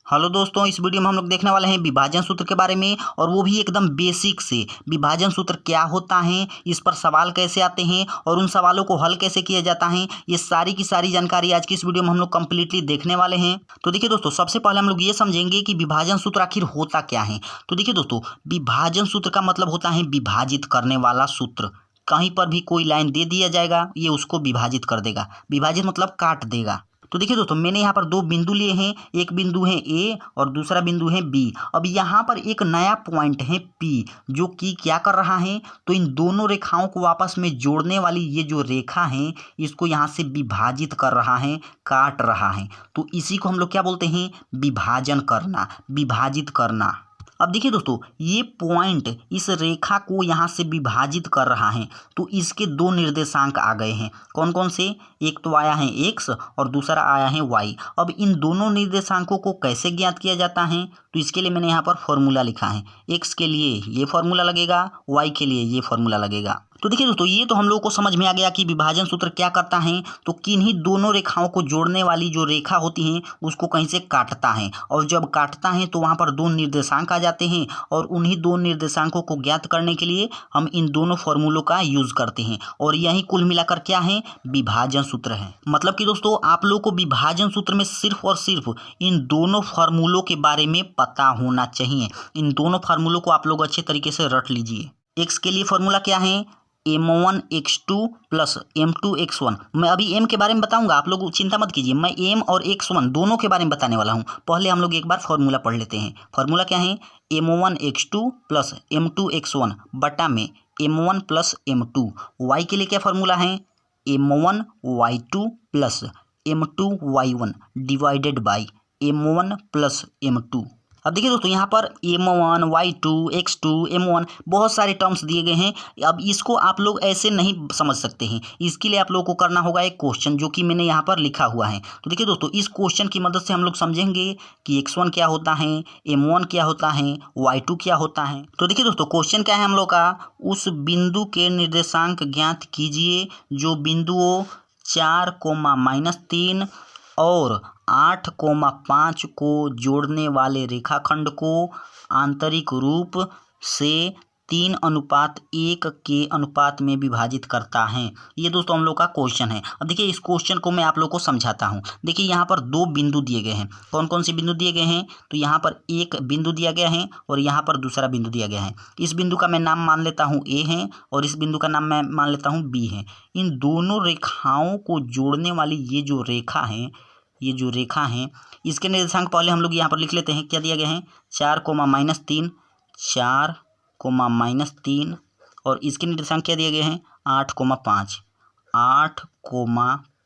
Hello दोस्तों, इस video में हम लोग देखने वाले हैं विभाजन सूत्र के बारे में, और वो भी एकदम बेसिक से। विभाजन सूत्र क्या होता है, इस पर सवाल कैसे आते हैं और उन सवालों को हल कैसे किया जाता है, ये सारी की सारी जानकारी आज की इस वीडियो में हम लोग कंप्लीटली देखने वाले हैं। तो देखिए दोस्तों, सबसे पहले हम लोग ये समझेंगे कि विभाजन सूत्र आखिर होता क्या है। तो देखिए दोस्तों, विभाजन सूत्र का मतलब होता है विभाजित करने वाला सूत्र। कहीं पर भी कोई लाइन दे दिया जाएगा, ये उसको विभाजित कर देगा। विभाजित मतलब काट देगा। तो देखिए दोस्तों, मैंने यहाँ पर दो बिंदु लिए हैं, एक बिंदु है ए और दूसरा बिंदु है बी। अब यहाँ पर एक नया पॉइंट है पी, जो कि क्या कर रहा है, तो इन दोनों रेखाओं को आपस में जोड़ने वाली ये जो रेखा है, इसको यहाँ से विभाजित कर रहा है, काट रहा है। तो इसी को हम लोग क्या बोलते हैं, विभाजन करना, विभाजित करना। अब देखिए दोस्तों, ये पॉइंट इस रेखा को यहाँ से विभाजित कर रहा है, तो इसके दो निर्देशांक आ गए हैं। कौन कौन से, एक तो आया है x और दूसरा आया है y। अब इन दोनों निर्देशांकों को कैसे ज्ञात किया जाता है, तो इसके लिए मैंने यहाँ पर फॉर्मूला लिखा है। x के लिए ये फॉर्मूला लगेगा, y के लिए ये फॉर्मूला लगेगा। तो देखिए दोस्तों, ये तो हम लोगों को समझ में आ गया कि विभाजन सूत्र क्या करता है। तो किन्हीं दोनों रेखाओं को जोड़ने वाली जो रेखा होती है उसको कहीं से काटता है, और जब काटता है तो वहाँ पर दो निर्देशांक आ जाते हैं, और उन्हीं दो निर्देशांकों को ज्ञात करने के लिए हम इन दोनों फॉर्मूलों का यूज करते हैं, और यही कुल मिलाकर क्या है, विभाजन सूत्र है। मतलब कि दोस्तों, आप लोग को विभाजन सूत्र में सिर्फ और सिर्फ इन दोनों फार्मूलों के बारे में पता होना चाहिए। इन दोनों फार्मूलों को आप लोग अच्छे तरीके से रट लीजिए। एक्स के लिए फॉर्मूला क्या है, m1x2 प्लस m2x1। मैं अभी m के बारे में बताऊंगा, आप लोग चिंता मत कीजिए। मैं m और x1 दोनों के बारे में बताने वाला हूं। पहले हम लोग एक बार फॉर्मूला पढ़ लेते हैं। फॉर्मूला क्या है, m1x2 प्लस m2x1 बटा में m1 प्लस m2। y के लिए क्या फॉर्मूला है, m1y2 plus m2y1 divided by m1 plus m2। अब देखिए दोस्तों, यहाँ पर m1 y2 x2 m1 बहुत सारे टर्म्स दिए गए हैं। अब इसको आप लोग ऐसे नहीं समझ सकते हैं, इसके लिए आप लोगों को करना होगा एक क्वेश्चन, जो कि मैंने यहाँ पर लिखा हुआ है। तो देखिए दोस्तों, इस क्वेश्चन की मदद से हम लोग समझेंगे कि x1 क्या होता है, m1 क्या होता है, y2 क्या होता है। तो देखिए दोस्तों, क्वेश्चन क्या है हम लोग का, उस बिंदु के निर्देशांक ज्ञात कीजिए जो बिंदुओं 4, -3 और 8, 5 को जोड़ने वाले रेखाखंड को आंतरिक रूप से 3:1 के अनुपात में विभाजित करता है। ये दोस्तों हम लोग का क्वेश्चन है। अब देखिए, इस क्वेश्चन को मैं आप लोग को समझाता हूँ। देखिए, यहाँ पर दो बिंदु दिए गए हैं। कौन कौन से बिंदु दिए गए हैं, तो यहाँ पर एक बिंदु दिया गया है और यहाँ पर दूसरा बिंदु दिया गया है। इस बिंदु का मैं नाम मान लेता हूँ ए है, और इस बिंदु का नाम मैं मान लेता हूँ बी है। इन दोनों रेखाओं को जोड़ने वाली ये जो रेखा है, ये जो रेखा है, इसके निर्देशांक पहले हम लोग यहाँ पर लिख लेते हैं। क्या दिया गया है, 4, -3 और इसके निर्देशांक क्या दिए गए हैं, 8,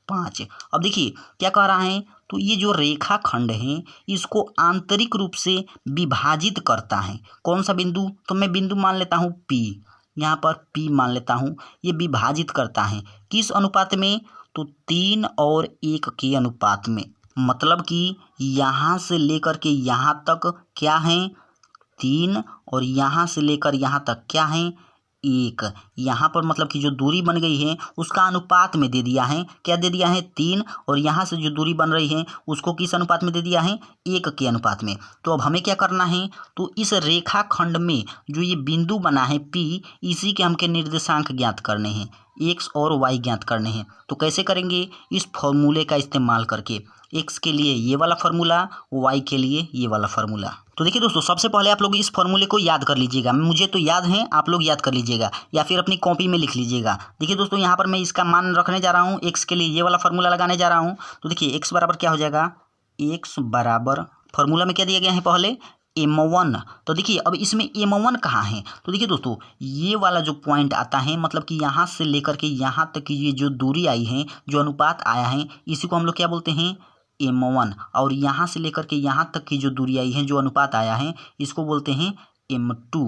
5। अब देखिए क्या कह रहा है, तो ये जो रेखा खंड है इसको आंतरिक रूप से विभाजित करता है। कौन सा बिंदु, तो मैं बिंदु मान लेता हूँ पी, यहाँ पर पी मान लेता हूँ। ये विभाजित करता है किस अनुपात में, तो 3:1 के अनुपात में। मतलब कि यहाँ से लेकर के यहाँ तक क्या है, 3, और यहाँ से लेकर यहाँ तक क्या है, 1। यहाँ पर मतलब कि जो दूरी बन गई है उसका अनुपात में दे दिया है। क्या दे दिया है, 3, और यहाँ से जो दूरी बन रही है उसको किस अनुपात में दे दिया है, 1 के अनुपात में। तो अब हमें क्या करना है, तो इस रेखा खंड में जो ये बिंदु बना है P, इसी के हमके निर्देशांक ज्ञात करने हैं, x और y ज्ञात करने हैं। तो कैसे करेंगे, इस फॉर्मूले का इस्तेमाल करके। x के लिए ये वाला फार्मूला, y के लिए ये वाला फार्मूला। तो देखिए दोस्तों, सबसे पहले आप लोग इस फार्मूले को याद कर लीजिएगा। मुझे तो याद है, आप लोग याद कर लीजिएगा या फिर अपनी कॉपी में लिख लीजिएगा। देखिए दोस्तों, यहाँ पर मैं इसका मान रखने जा रहा हूँ, x के लिए ये वाला फार्मूला लगाने जा रहा हूँ। तो देखिए x बराबर क्या हो जाएगा, x बराबर फार्मूला में क्या दिया गया है, पहले m1। तो देखिए अब इसमें m1 कहाँ है, तो देखिए दोस्तों, ये वाला जो पॉइंट आता है, मतलब कि यहाँ से लेकर के यहाँ तक की ये जो दूरी आई है, जो अनुपात आया है, इसी को हम लोग क्या बोलते हैं, m1। और यहाँ से लेकर के यहाँ तक की जो दूरी आई है, जो अनुपात आया है, इसको बोलते हैं m2।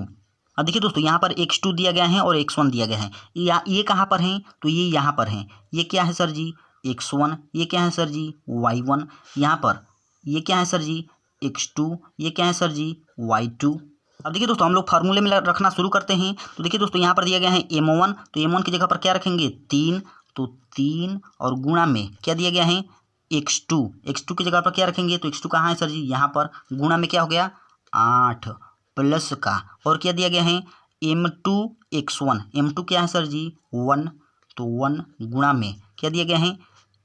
अब देखिए दोस्तों, यहाँ पर x2 दिया गया है और x1 दिया गया है। ये कहाँ पर है, तो ये यहाँ पर है। ये क्या है सर जी, x1। ये क्या है सर जी, y1। यहाँ पर ये क्या है सर जी, x2। ये क्या है सर जी, y2। अब देखिए दोस्तों, हम लोग फार्मूले में रखना शुरू करते हैं। तो देखिए दोस्तों, यहाँ पर दिया गया है m1, तो m1 की जगह पर क्या रखेंगे, 3। तो 3 और गुणा में क्या दिया गया है, x2 की जगह पर क्या रखेंगे, तो x2 कहाँ है सर जी, यहाँ पर गुणा में क्या हो गया 8 प्लस का और क्या दिया गया है m2 x1 क्या है सर जी 1, तो 1 गुणा में क्या दिया गया है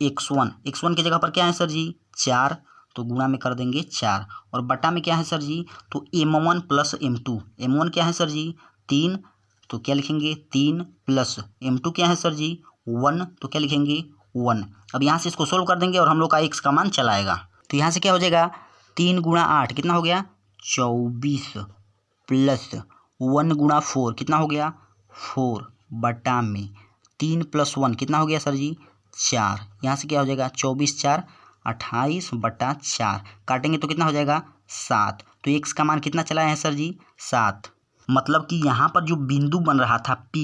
x1 की जगह पर क्या है सर जी 4, तो गुणा में कर देंगे 4 और बटा में क्या है सर जी, तो m1 प्लस m1 क्या है सर जी 3, तो क्या लिखेंगे 3 प्लस m2 क्या है सर जी 1, तो क्या लिखेंगे 1। अब यहाँ से इसको सोल्व कर देंगे और हम लोग का x का मान चला आएगा। तो यहाँ से क्या हो जाएगा 3 गुणा 8 कितना हो गया 24 प्लस 1 गुणा 4 कितना हो गया 4 बटा में 3 प्लस 1 कितना हो गया सर जी 4। यहाँ से क्या हो जाएगा 24 4 28 बटा 4 काटेंगे तो कितना हो जाएगा 7। तो x का मान कितना चला है सर जी 7। मतलब कि यहाँ पर जो बिंदु बन रहा था P,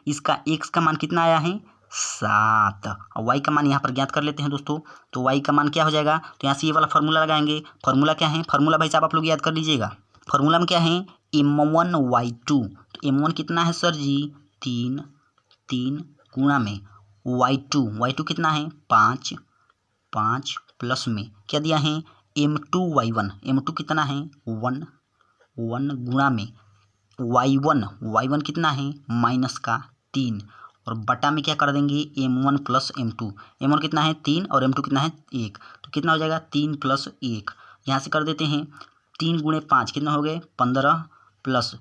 इसका x का मान कितना आया है 7 और y का मान यहाँ पर ज्ञात कर लेते हैं दोस्तों। तो y का मान क्या हो जाएगा, तो यहाँ से ये वाला फार्मूला लगाएंगे। फार्मूला क्या है, फार्मूला भाई साहब आप लोग याद कर लीजिएगा। फार्मूला में क्या है m1y2, तो m1 कितना है सर जी 3 गुणा में y2 कितना है 5 प्लस में क्या दिया है m2 कितना है 1 गुणा में y1 कितना है माइनस का 3 और बटा में क्या कर देंगे m1 प्लस m1 कितना है 3 और m2 कितना है 1, तो कितना हो जाएगा 3 प्लस 1। यहाँ से कर देते हैं 3 गुणे 5 कितने हो गए 15 प्लस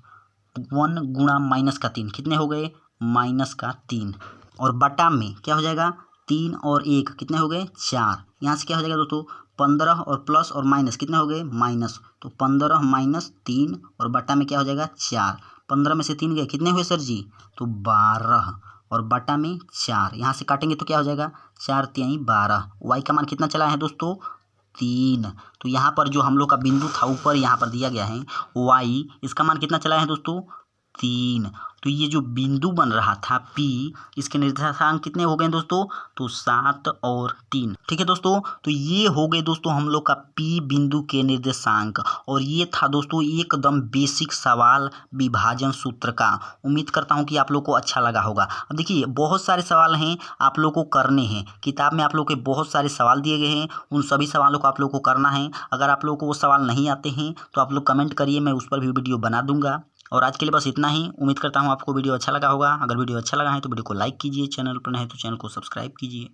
1 गुणा माइनस का 3 कितने हो गए माइनस का 3 और बटा में क्या हो जाएगा 3 और 1 कितने हो गए 4। यहाँ से क्या हो जाएगा दोस्तों 15 और प्लस और माइनस कितने हो गए माइनस, तो 15 माइनस 3 और बटा में क्या हो जाएगा 4। 15 में से 3 गए कितने हुए सर जी, तो 12 और बटा में 4। यहाँ से काटेंगे तो क्या हो जाएगा 4 3 12। वाई का मान कितना चला है दोस्तों 3। तो यहाँ पर जो हम लोग का बिंदु था ऊपर यहाँ पर दिया गया है वाई, इसका मान कितना चला है दोस्तों 3। तो ये जो बिंदु बन रहा था P, इसके निर्देशांक कितने हो गए दोस्तों, तो 7 और 3। ठीक है दोस्तों, तो ये हो गए दोस्तों हम लोग का P बिंदु के निर्देशांक। और ये था दोस्तों एकदम बेसिक सवाल विभाजन सूत्र का। उम्मीद करता हूँ कि आप लोग को अच्छा लगा होगा। अब देखिए बहुत सारे सवाल हैं आप लोग को करने हैं, किताब में आप लोग के बहुत सारे सवाल दिए गए हैं, उन सभी सवालों को आप लोग को करना है। अगर आप लोग को वो सवाल नहीं आते हैं तो आप लोग कमेंट करिए, मैं उस पर भी वीडियो बना दूंगा। और आज के लिए बस इतना ही। उम्मीद करता हूँ आपको वीडियो अच्छा लगा होगा। अगर वीडियो अच्छा लगा है तो वीडियो को लाइक कीजिए, चैनल पर नहीं तो चैनल को सब्सक्राइब कीजिए।